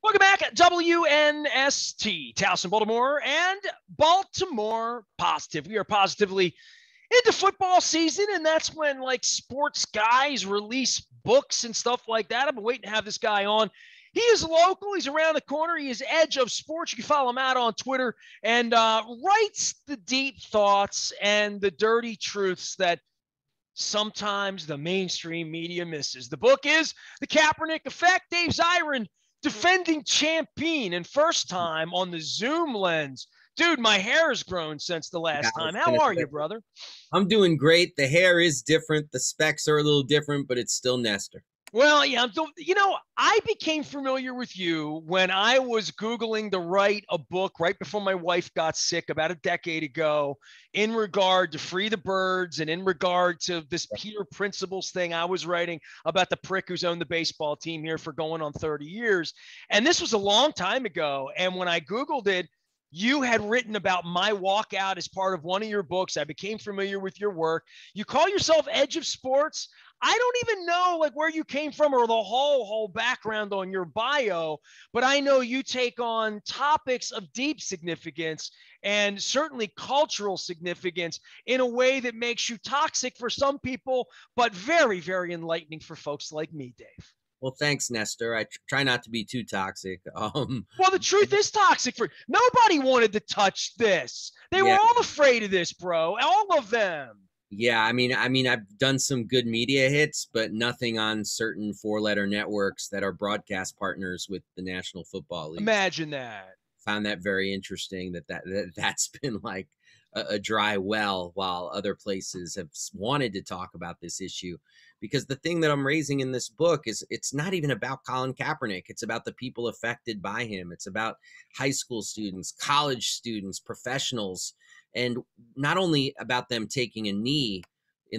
Welcome back at WNST, Towson, Baltimore, and Baltimore Positive. We are positively into football season, and that's when like sports guys release books and stuff like that. I've been waiting to have this guy on. He is local. He's around the corner. He is Edge of Sports. You can follow him out on Twitter and writes the deep thoughts and the dirty truths that sometimes the mainstream media misses. The book is The Kaepernick Effect. Dave Zirin, defending champion and first time on the Zoom lens. Dude, my hair has grown since the last time. How are you, brother? I'm doing great. The hair is different. The specs are a little different, but it's still Nestor. Well, yeah, I became familiar with you when I was Googling to write a book right before my wife got sick about a decade ago in regard to Free the Birds and in regard to this Peter Principles thing I was writing about the prick who's owned the baseball team here for going on 30 years. And this was a long time ago. And when I Googled it, you had written about my walkout as part of one of your books. I became familiar with your work. You call yourself Edge of Sports. I don't even know like where you came from or the whole background on your bio, but I know you take on topics of deep significance and certainly cultural significance in a way that makes you toxic for some people, but very, very enlightening for folks like me, Dave. Well, thanks, Nestor. I try not to be too toxic. Well, the truth is toxic for nobody wanted to touch this. They were all afraid of this, bro. All of them. Yeah, I mean, I've done some good media hits, but nothing on certain four-letter networks that are broadcast partners with the National Football League. Imagine that. Found that very interesting that's been like a dry well while other places have wanted to talk about this issue. Because the thing that I'm raising in this book is it's not even about Colin Kaepernick. It's about the people affected by him. It's about high school students, college students, professionals, and not only about them taking a knee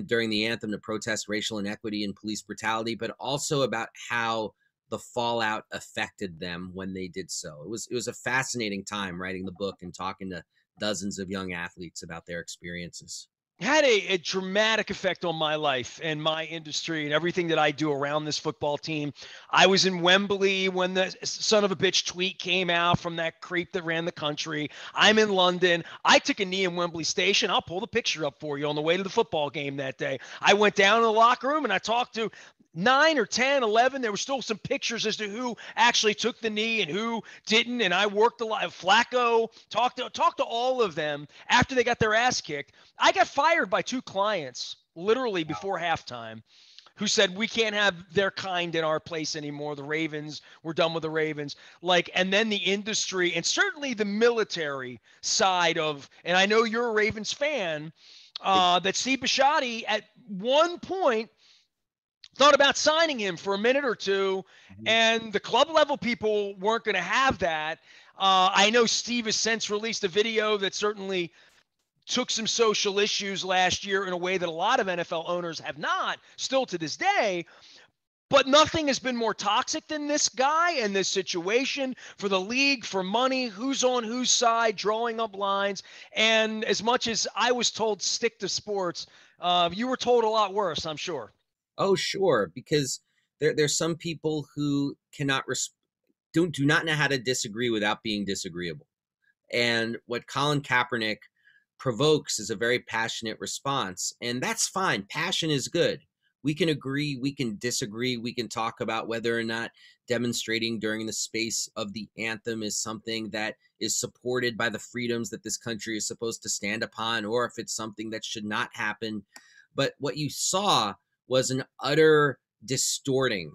during the anthem to protest racial inequity and police brutality, but also about how the fallout affected them when they did so. It was a fascinating time writing the book and talking to dozens of young athletes about their experiences. Had a dramatic effect on my life and my industry and everything that I do around this football team. I was in Wembley when the son of a bitch tweet came out from that creep that ran the country. I'm in London. I took a knee in Wembley Station. I'll pull the picture up for you on the way to the football game that day. I went down to the locker room and I talked to 9 or 10, 11. There were still some pictures as to who actually took the knee and who didn't. And I worked a lot. Flacco, talked to all of them after they got their ass kicked. I got fired by 2 clients literally before halftime who said, we can't have their kind in our place anymore. The Ravens, we're done with the Ravens. And then the industry and certainly the military side of, and I know you're a Ravens fan, that Steve Bisciotti at one point thought about signing him for a minute or two, and the club level people weren't going to have that. I know Steve has since released a video that certainly took some social issues last year in a way that a lot of NFL owners have not, still to this day. But nothing has been more toxic than this guy and this situation for the league, for money, who's on whose side, drawing up lines. And as much as I was told stick to sports, you were told a lot worse, I'm sure. Oh, sure, because there's some people who cannot do not know how to disagree without being disagreeable. And what Colin Kaepernick provokes is a very passionate response, and that's fine. Passion is good. We can agree, we can disagree, we can talk about whether or not demonstrating during the space of the anthem is something that is supported by the freedoms that this country is supposed to stand upon, or if it's something that should not happen. But what you saw was an utter distorting,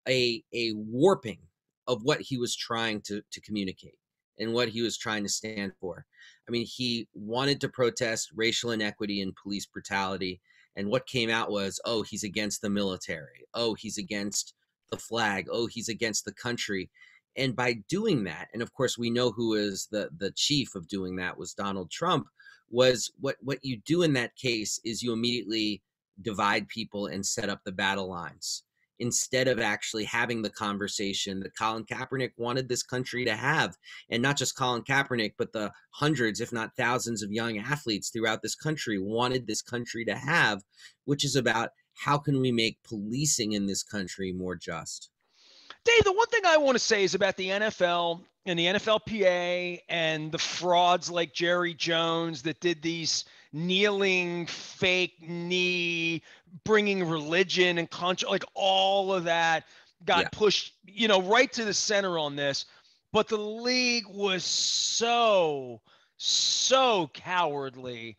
a warping of what he was trying to communicate and what he was trying to stand for. I mean, he wanted to protest racial inequity and police brutality. And what came out was, oh, he's against the military. Oh, he's against the flag. Oh, he's against the country. And by doing that, and of course, we know who is the chief of doing that was Donald Trump, was what you do in that case is you immediately divide people and set up the battle lines instead of actually having the conversation that Colin Kaepernick wanted this country to have. And not just Colin Kaepernick, but the hundreds, if not thousands of young athletes throughout this country wanted this country to have, which is about how can we make policing in this country more just? Dave, the one thing I want to say is about the NFL and the NFLPA and the frauds like Jerry Jones that did these kneeling, fake knee, bringing religion and country, like all of that Yeah, got pushed, right to the center on this. But the league was so cowardly.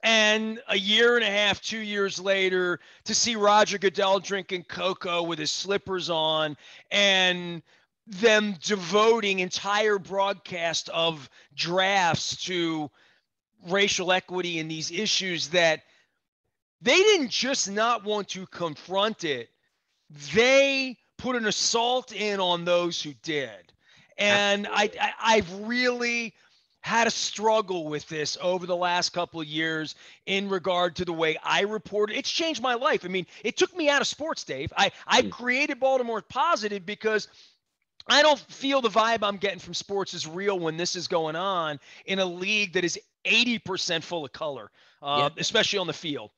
And a year and a half, 2 years later, to see Roger Goodell drinking cocoa with his slippers on and them devoting entire broadcast of drafts to racial equity and these issues that they didn't just not want to confront it, they put an assault in on those who did. And absolutely. I've really had a struggle with this over the last couple of years in regard to the way I report it. It's changed my life. I mean, it took me out of sports, Dave. I've Mm. created Baltimore Positive because I don't feel the vibe I'm getting from sports is real when this is going on in a league that is 80% full of color, Yeah. especially on the field.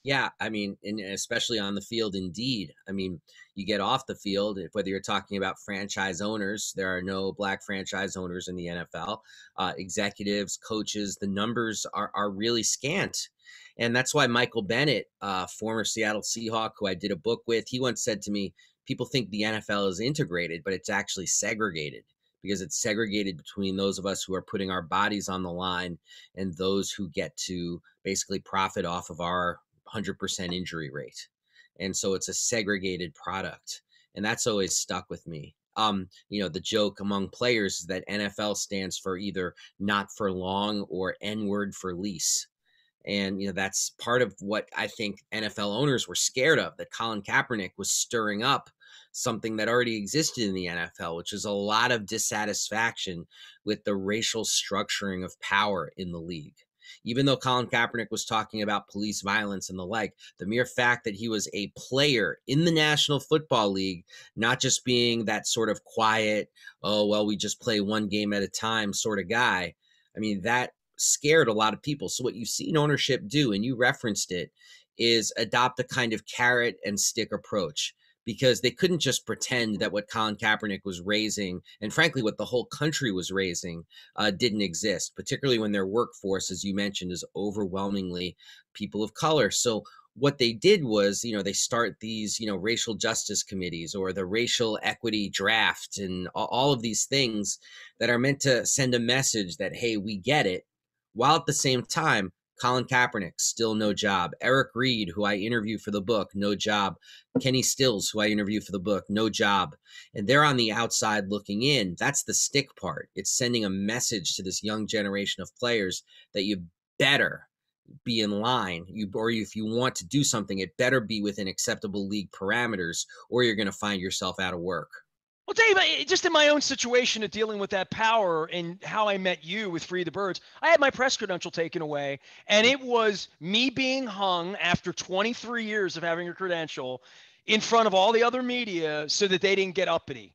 Yeah, I mean, and especially on the field, indeed. I mean, you get off the field, whether you're talking about franchise owners, there are no black franchise owners in the NFL, executives, coaches, the numbers are really scant. And that's why Michael Bennett, former Seattle Seahawk, who I did a book with, he once said to me, people think the NFL is integrated, but it's actually segregated because it's segregated between those of us who are putting our bodies on the line and those who get to basically profit off of our 100% injury rate. And so it's a segregated product. And that's always stuck with me. The joke among players is that NFL stands for either not for long or N word for lease. And, that's part of what I think NFL owners were scared of, that Colin Kaepernick was stirring up something that already existed in the NFL, which is a lot of dissatisfaction with the racial structuring of power in the league. Even though Colin Kaepernick was talking about police violence and the like, the mere fact that he was a player in the National Football League, not just being that sort of quiet, oh, well, we just play one game at a time sort of guy, I mean, that scared a lot of people. So what you've seen ownership do, and you referenced it, is adopt a kind of carrot and stick approach, because they couldn't just pretend that what Colin Kaepernick was raising, and frankly what the whole country was raising, didn't exist, particularly when their workforce, as you mentioned, is overwhelmingly people of color. So what they did was, they start these, racial justice committees or the racial equity draft and all of these things that are meant to send a message that, hey, we get it, while at the same time, Colin Kaepernick, still no job. Eric Reed, who I interview for the book, no job. Kenny Stills, who I interview for the book, no job. And they're on the outside looking in. That's the stick part. It's sending a message to this young generation of players that you better be in line. Or if you want to do something, it better be within acceptable league parameters, or you're going to find yourself out of work. Well, Dave, just in my own situation of dealing with that power and how I met you with Free the Birds, I had my press credential taken away, and it was me being hung after 23 years of having a credential in front of all the other media so that they didn't get uppity.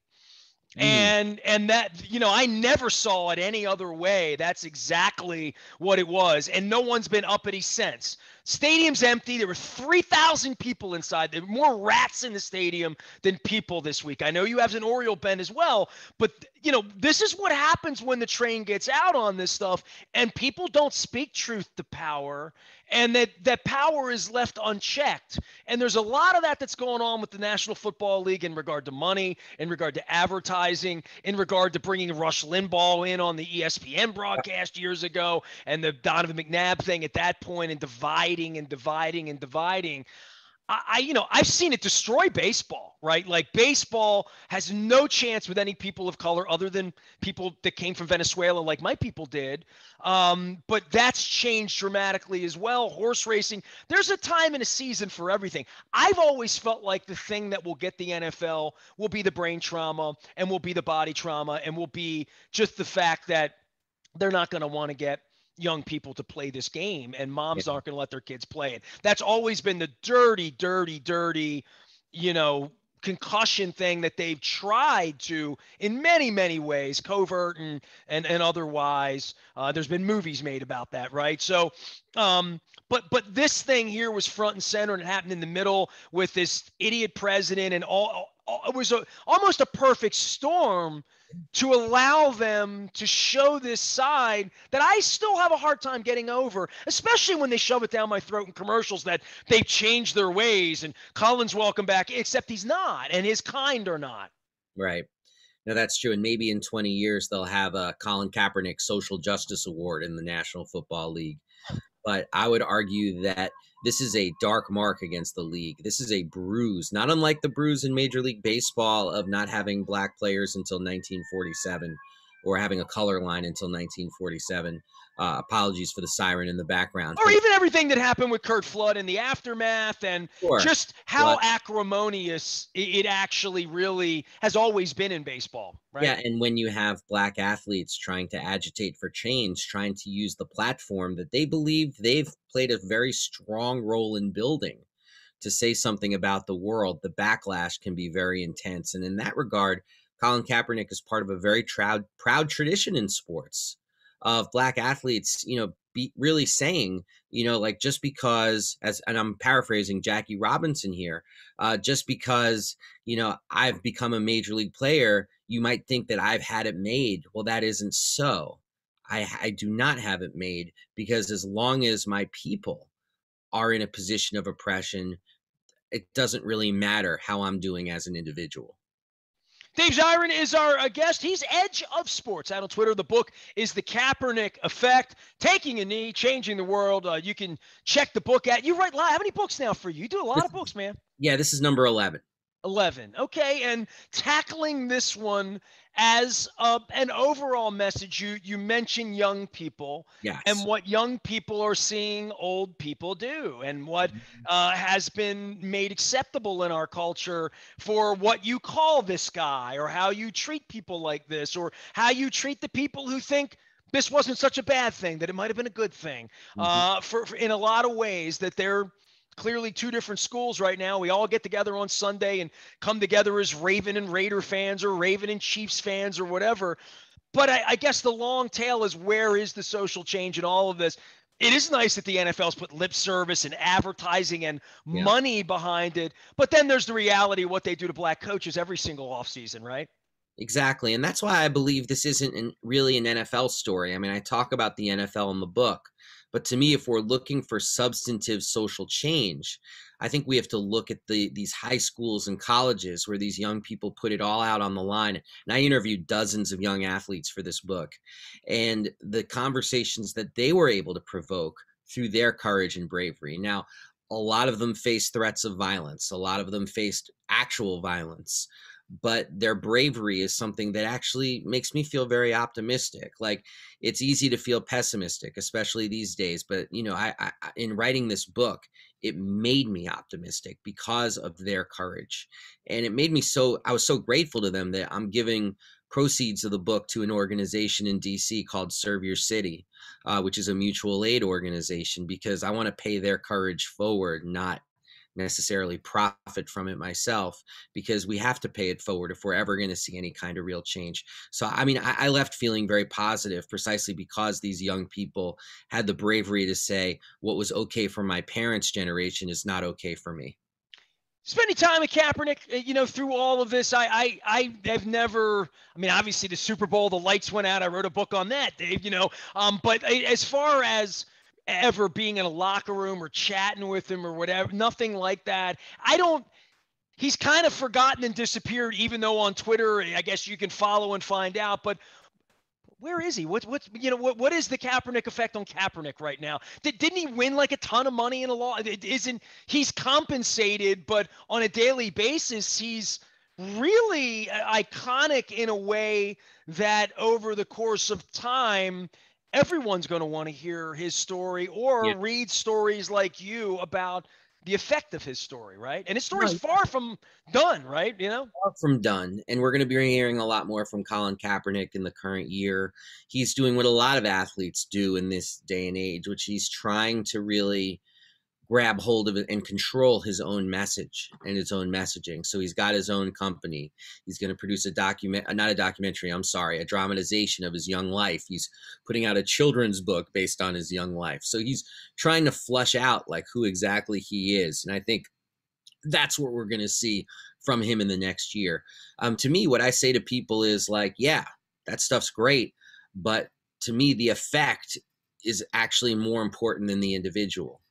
Mm. And that, I never saw it any other way. That's exactly what it was. And no one's been uppity since. Stadium's empty. There were 3,000 people inside. There were more rats in the stadium than people this week. I know you have an Oriole bend as well, but this is what happens when the train gets out on this stuff and people don't speak truth to power, and that power is left unchecked. And there's a lot of that that's going on with the National Football League in regard to money, in regard to advertising, in regard to bringing Rush Limbaugh in on the ESPN broadcast years ago, and the Donovan McNabb thing at that point, and dividing and dividing and dividing. I've seen it destroy baseball, right? Like baseball has no chance with any people of color other than people that came from Venezuela, like my people did. But that's changed dramatically as well. Horse racing, there's a time and a season for everything. I've always felt like the thing that will get the NFL will be the brain trauma and will be the body trauma and will be just the fact that they're not going to want to get young people to play this game, and moms Yeah. aren't going to let their kids play it. That's always been the dirty, concussion thing that they've tried to, in many, many ways, covert and otherwise. There's been movies made about that, right? So, but this thing here was front and center, and it happened in the middle with this idiot president and it was almost a perfect storm to allow them to show this side that I still have a hard time getting over, especially when they shove it down my throat in commercials that they've changed their ways and Colin's welcome back, except he's not, and his kind are not. Right. No, that's true. And maybe in 20 years, they'll have a Colin Kaepernick Social Justice Award in the National Football League. But I would argue that this is a dark mark against the league. This is a bruise, not unlike the bruise in Major League Baseball of not having black players until 1947 or having a color line until 1947. Apologies for the siren in the background. Or even everything that happened with Kurt Flood in the aftermath, and Sure. just how acrimonious it actually really has always been in baseball, right? Yeah, and when you have black athletes trying to agitate for change, trying to use the platform that they believe they've played a very strong role in building to say something about the world, the backlash can be very intense. And in that regard, Colin Kaepernick is part of a very proud tradition in sports of black athletes, be really saying, like, just because, and I'm paraphrasing Jackie Robinson here, just because, I've become a major league player, you might think that I've had it made. Well, that isn't so. I do not have it made, because as long as my people are in a position of oppression, it doesn't really matter how I'm doing as an individual. Dave Zirin is our guest. He's Edge of Sports out on Twitter. The book is The Kaepernick Effect, Taking a Knee, Changing the World. You can check the book out. You write a lot. How many books now for you? You do a lot of books, man. Yeah, this is number 11. 11. Okay, and tackling this one as an overall message, you mention young people. Yes. And what young people are seeing old people do, and what has been made acceptable in our culture for what you call this guy, or how you treat people like this, or how you treat the people who think this wasn't such a bad thing, that it might have been a good thing. For in a lot of ways, that they're clearly two different schools right now. We all get together on Sunday and come together as Raven and Raider fans, or Raven and Chiefs fans, or whatever. But I guess the long tail is, where is the social change in all of this? It is nice that the NFL's put lip service and advertising and money behind it. But then there's the reality of what they do to black coaches every single offseason, right? Exactly. And that's why I believe this isn't really an NFL story. I mean, I talk about the NFL in the book, but to me, if we're looking for substantive social change, I think we have to look at these high schools and colleges where these young people put it all out on the line. And I interviewed dozens of young athletes for this book, and the conversations that they were able to provoke through their courage and bravery. Now, a lot of them faced threats of violence. A lot of them faced actual violence. But their bravery is something that actually makes me feel very optimistic. Like, it's easy to feel pessimistic, especially these days. But, I in writing this book, it made me optimistic because of their courage. And it made me I was so grateful to them that I'm giving proceeds of the book to an organization in DC called Serve Your City, which is a mutual aid organization, because I want to pay their courage forward, not necessarily profit from it myself, because we have to pay it forward if we're ever going to see any kind of real change. So, I mean, I left feeling very positive, precisely because these young people had the bravery to say, what was okay for my parents' generation is not okay for me. Spending time with Kaepernick, through all of this, I have never, I mean, obviously the Super Bowl, the lights went out. I wrote a book on that, Dave, but as far as ever being in a locker room or chatting with him or whatever, nothing like that. He's kind of forgotten and disappeared, even though on Twitter, I guess you can follow and find out, but where is he? What is the Kaepernick effect on Kaepernick right now? Didn't he win like a ton of money in a law? He's compensated, but on a daily basis, he's really iconic in a way that over the course of time, everyone's going to want to hear his story or read stories like you about the effect of his story, right? And his story's far from done, right? Far from done. And we're going to be hearing a lot more from Colin Kaepernick in the current year. He's doing what a lot of athletes do in this day and age, which he's trying to really grab hold of it and control his own message and his own messaging. So he's got his own company. He's going to produce a dramatization of his young life. He's putting out a children's book based on his young life. So he's trying to flush out like who exactly he is. And I think that's what we're going to see from him in the next year. To me, what I say to people is like, yeah, that stuff's great, but to me, the effect is actually more important than the individual,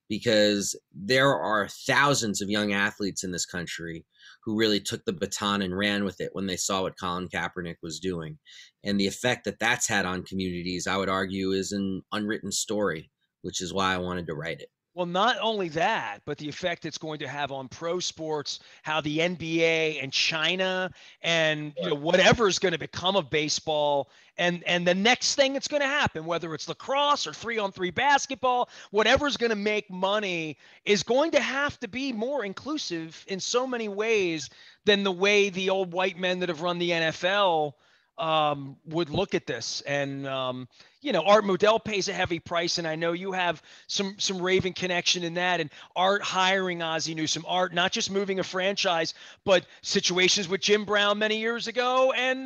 because there are thousands of young athletes in this country who really took the baton and ran with it when they saw what Colin Kaepernick was doing. And the effect that that's had on communities, I would argue, is an unwritten story, which is why I wanted to write it. Well, not only that, but the effect it's going to have on pro sports, how the NBA and China and whatever is going to become of baseball, and the next thing that's going to happen, whether it's lacrosse or 3-on-3 basketball, whatever's going to make money is going to have to be more inclusive in so many ways than the way the old white men that have run the NFL would look at this. And Art Modell pays a heavy price, and I know you have some Raven connection in that. And Art hiring Ozzie Newsome, Art not just moving a franchise, but situations with Jim Brown many years ago, and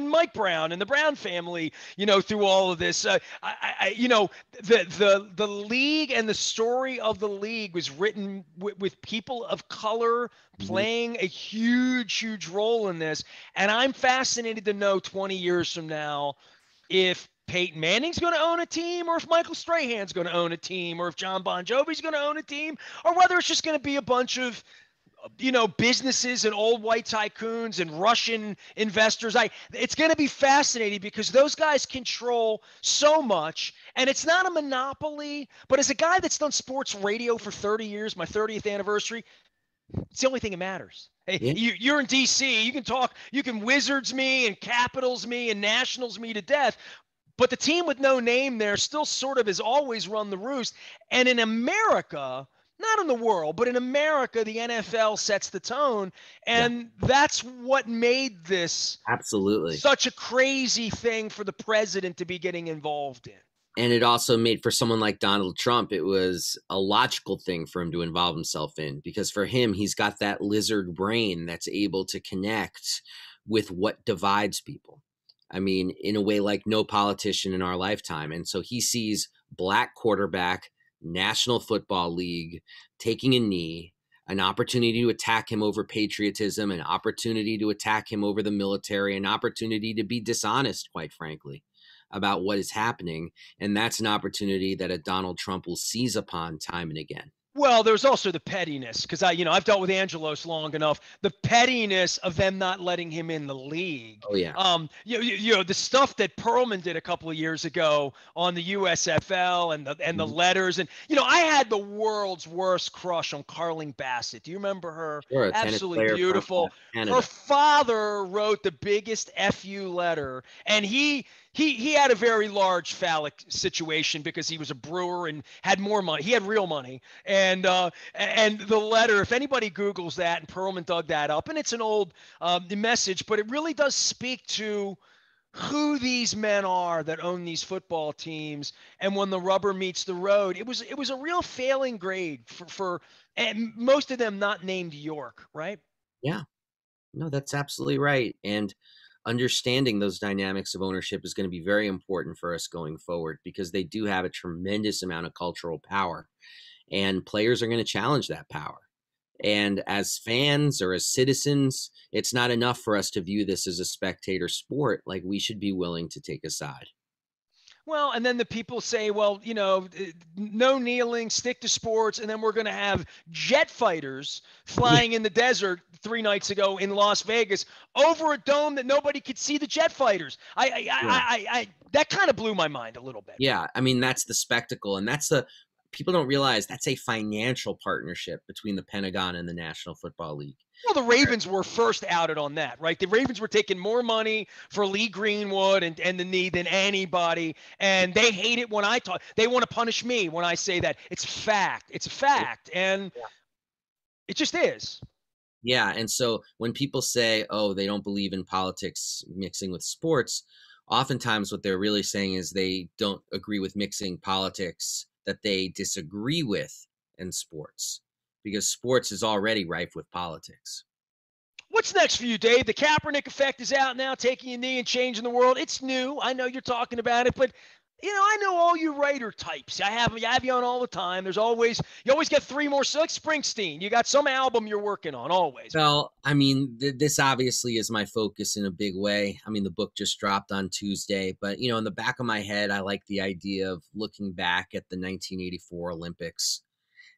Mike Brown and the Brown family, through all of this. The league and the story of the league was written with people of color playing a huge role in this. And I'm fascinated to know 20 years from now if Peyton Manning's going to own a team, or if Michael Strahan's going to own a team, or if John Bon Jovi's going to own a team, or whether it's just going to be a bunch of businesses and old white tycoons and Russian investors. It's going to be fascinating because those guys control so much, and it's not a monopoly. But as a guy that's done sports radio for 30 years, my 30th anniversary, it's the only thing that matters. Hey, Yeah. you're in DC. You can talk. You can Wizards me and Capitals me and Nationals me to death. But the team with no name there still sort of has always run the roost. And in America, not in the world, but in America, the NFL sets the tone. Yeah, And that's what made this absolutely. such a crazy thing for the president to be getting involved in. And it also made, for someone like Donald Trump, it was a logical thing for him to involve himself in, because for him, he's got that lizard brain that's able to connect with what divides people. I mean, in a way like no politician in our lifetime. And so he sees black quarterback, National Football League taking a knee, an opportunity to attack him over patriotism, an opportunity to attack him over the military, an opportunity to be dishonest, quite frankly, about what is happening. And that's an opportunity that a Donald Trump will seize upon time and again. Well, there's also the pettiness, because I've dealt with Angelos long enough. The pettiness of them not letting him in the league. Oh, yeah. The stuff that Perlman did a couple of years ago on the USFL and the letters, and I had the world's worst crush on Carling Bassett. Do you remember her? Sure, a tennis Absolutely player beautiful. from Canada. Her father wrote the biggest FU letter, and he had a very large phallic situation because he was a brewer and had more money. He had real money. And the letter, if anybody Googles that, and Perlman dug that up, and it's an old message, but it really does speak to who these men are that own these football teams. And when the rubber meets the road, it was a real failing grade for and most of them not named York, right? Yeah, no, that's absolutely right. And understanding those dynamics of ownership is going to be very important for us going forward, because they do have a tremendous amount of cultural power, and players are going to challenge that power. And as fans or as citizens, it's not enough for us to view this as a spectator sport. Like, we should be willing to take a side. Well, and then the people say, well, no kneeling, stick to sports, and then we're going to have jet fighters flying in the desert 3 nights ago in Las Vegas over a dome that nobody could see the jet fighters. That kind of blew my mind a little bit. Yeah, I mean, that's the spectacle, and people don't realize that's a financial partnership between the Pentagon and the National Football League. Well, the Ravens were first outed on that, right? The Ravens were taking more money for Lee Greenwood and the knee than anybody, and they hate it when I talk. They want to punish me when I say that. It's fact. It's a fact, and it just is. Yeah, and so when people say, oh, they don't believe in politics mixing with sports, oftentimes what they're really saying is they don't agree with mixing politics that they disagree with in sports, because sports is already rife with politics. What's next for you, Dave? The Kaepernick Effect is out now, taking a knee and changing the world. It's new. I know you're talking about it, but I know all you writer types. I have you on all the time. You always get 3 more. So like Springsteen, you got some album you're working on always. Well, I mean, this obviously is my focus in a big way. I mean, the book just dropped on Tuesday, but in the back of my head, I like the idea of looking back at the 1984 Olympics.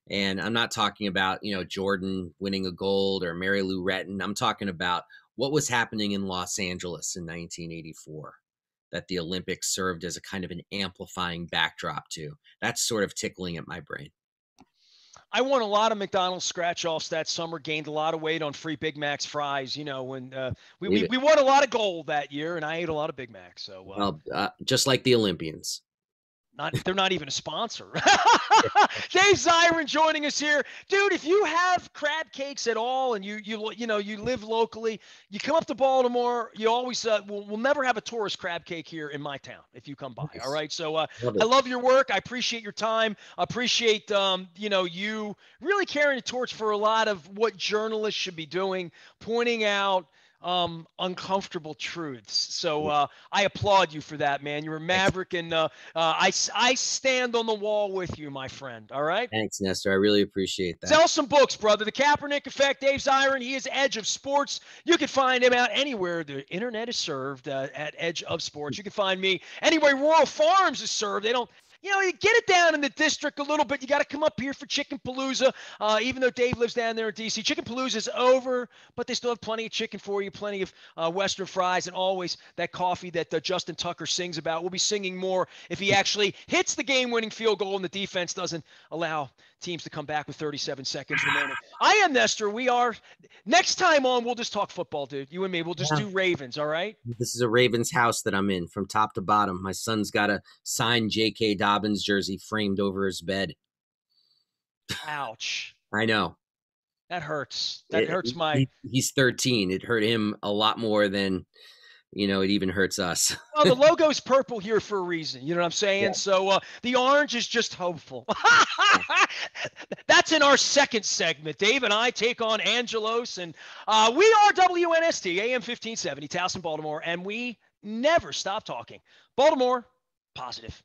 And I'm not talking about, Jordan winning a gold or Mary Lou Retton. I'm talking about what was happening in Los Angeles in 1984 that the Olympics served as a kind of an amplifying backdrop to. That's sort of tickling at my brain. I won a lot of McDonald's scratch-offs that summer, gained a lot of weight on free Big Mac's fries, when we won a lot of gold that year, and I ate a lot of Big Macs. So, well, just like the Olympians. They're not even a sponsor. Dave Zirin joining us here, dude. If you have crab cakes at all, and you live locally, you come up to Baltimore. You always we'll never have a tourist crab cake here in my town if you come by. Nice. All right, so I love your work. I appreciate your time. I appreciate you really carrying a torch for a lot of what journalists should be doing, pointing out uncomfortable truths. So I applaud you for that, man. You're a maverick, and I stand on the wall with you, my friend. All right. Thanks, Nestor. I really appreciate that. Sell some books, brother. The Kaepernick Effect. Dave Zirin. He is Edge of Sports. You can find him out anywhere the internet is served at Edge of Sports. You can find me anywhere Royal Farms is served. They don't. You get it down in the district a little bit. You got to come up here for Chicken Palooza, even though Dave lives down there in D.C. Chicken Palooza is over, but they still have plenty of chicken for you, plenty of Western fries, and always that coffee that Justin Tucker sings about. We'll be singing more if he actually hits the game-winning field goal and the defense doesn't allow teams to come back with 37 seconds remaining. I am Nestor. We are. Next time on, we'll just talk football, dude. You and me. We'll just do Ravens, all right? This is a Ravens house that I'm in from top to bottom. My son's got a signed J.K. Dobbins jersey framed over his bed. Ouch. I know. That hurts. That hurts He's 13. It hurt him a lot more than, it even hurts us. Well, the logo's purple here for a reason. You know what I'm saying? Yeah. So the orange is just hopeful. That's in our second segment. Dave and I take on Angelos, and we are WNST, AM 1570, Towson, Baltimore, and we never stop talking. Baltimore, positive.